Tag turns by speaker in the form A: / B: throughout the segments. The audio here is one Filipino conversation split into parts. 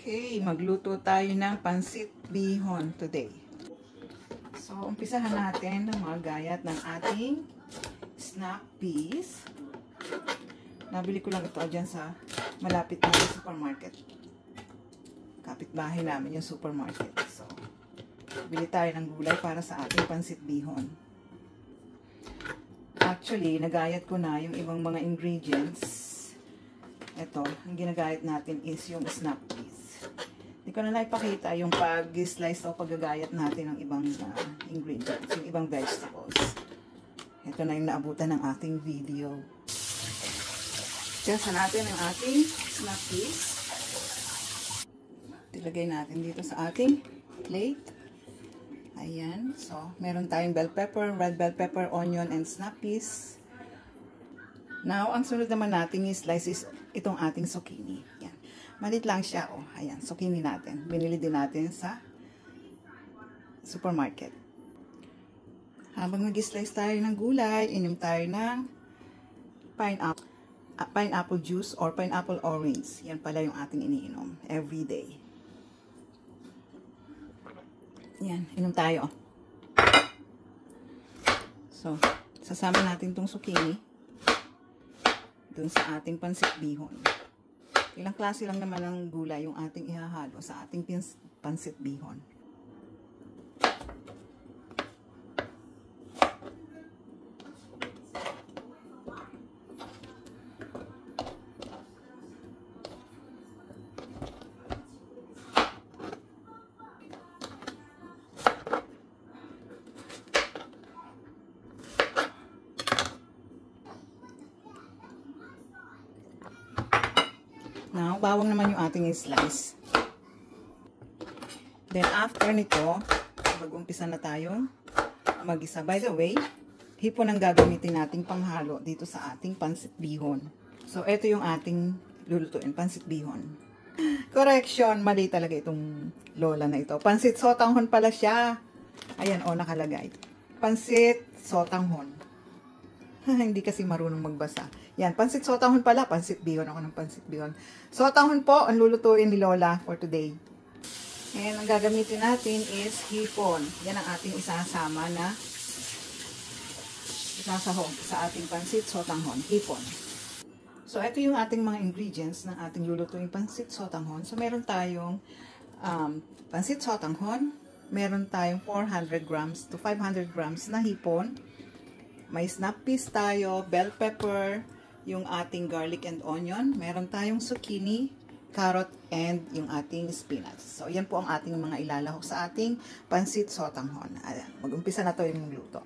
A: Okay, magluto tayo ng pansit bihon today. So, umpisahan natin ng mga gayat ng ating snap peas. Nabili ko lang ito dyan sa malapit na supermarket. Kapitbahay namin yung supermarket. So, bili tayo ng gulay para sa ating pansit bihon. Actually, nagayat ko na yung ibang mga ingredients. Ito, ang ginagayat natin is yung snap peas. Hindi ko na naipakita yung pag-slice o paggagayat natin ng ibang ingredients, yung ibang vegetables. Ito na yung naabutan ng ating video. Tiyasan natin ang ating snap peas. Ilagay natin dito sa ating plate. Ayan. So, meron tayong bell pepper, red bell pepper, onion, and snap peas. Now, ang sunod naman natin is slice is itong ating zucchini. Yan. Malit lang siya. Oh, ayan, zucchini natin. Binili din natin sa supermarket. Habang nag-slice tayo ng gulay, inom tayo ng pineapple juice or pineapple orange. Yan pala yung ating iniinom every day. Yan, inom tayo. So, sasama natin itong zucchini dun sa ating pansit bihon. Ilang klase lang naman ng gulay yung ating ihahalo sa ating pansit bihon. Now, bawang naman yung ating slice. Then, after nito, mag-umpisa na tayong mag-isa. By the way, hipon ang gagamitin nating panghalo dito sa ating pansit bihon. So, ito yung ating lulutuin, pansit bihon. Correction, mali talaga itong lola na ito. Pansit sotanghon pala siya. Ayan, o, nakalagay. Pansit sotanghon. Hindi kasi marunong magbasa. Yan, pansit sotanghon pala. Pansit bihon. Ako ng pansit bihon. Sotanghon po ang lulutuin ni Lola for today. And ang gagamitin natin is hipon. Yan ang ating isasama na isasahog sa ating pansit sotanghon. Hipon. So, ito yung ating mga ingredients ng ating lulutuin pansit sotanghon. So, meron tayong pansit sotanghon. Meron tayong 400 grams to 500 grams na hipon. May snap peas tayo, bell pepper, yung ating garlic and onion. Meron tayong zucchini, carrot, and yung ating spinach. So, yan po ang ating mga ilalahok sa ating pansit sotanghon. Mag-umpisa na to yung luto.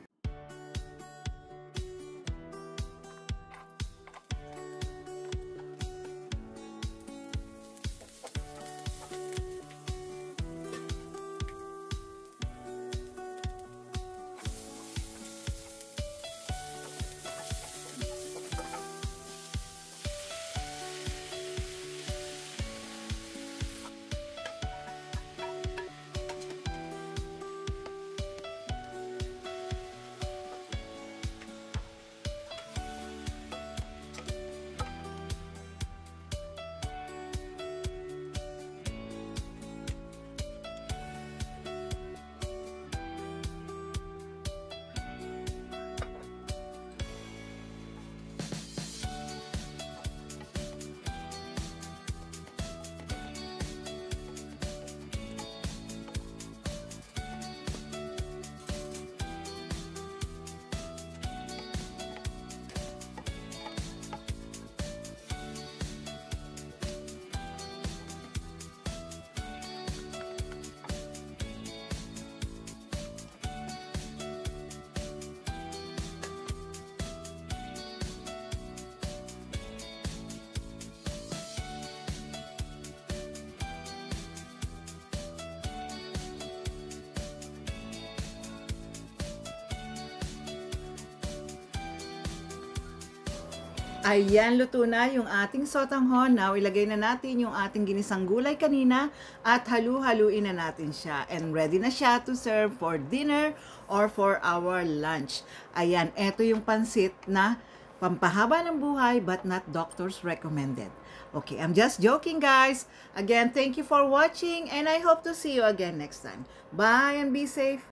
A: Ayan, luto na yung ating sotanghon. Now, ilagay na natin yung ating ginisang gulay kanina at halu-haluin na natin siya. And ready na siya to serve for dinner or for our lunch. Ayan, eto yung pansit na pampahaba ng buhay but not doctors recommended. Okay, I'm just joking, guys. Again, thank you for watching, and I hope to see you again next time. Bye and be safe.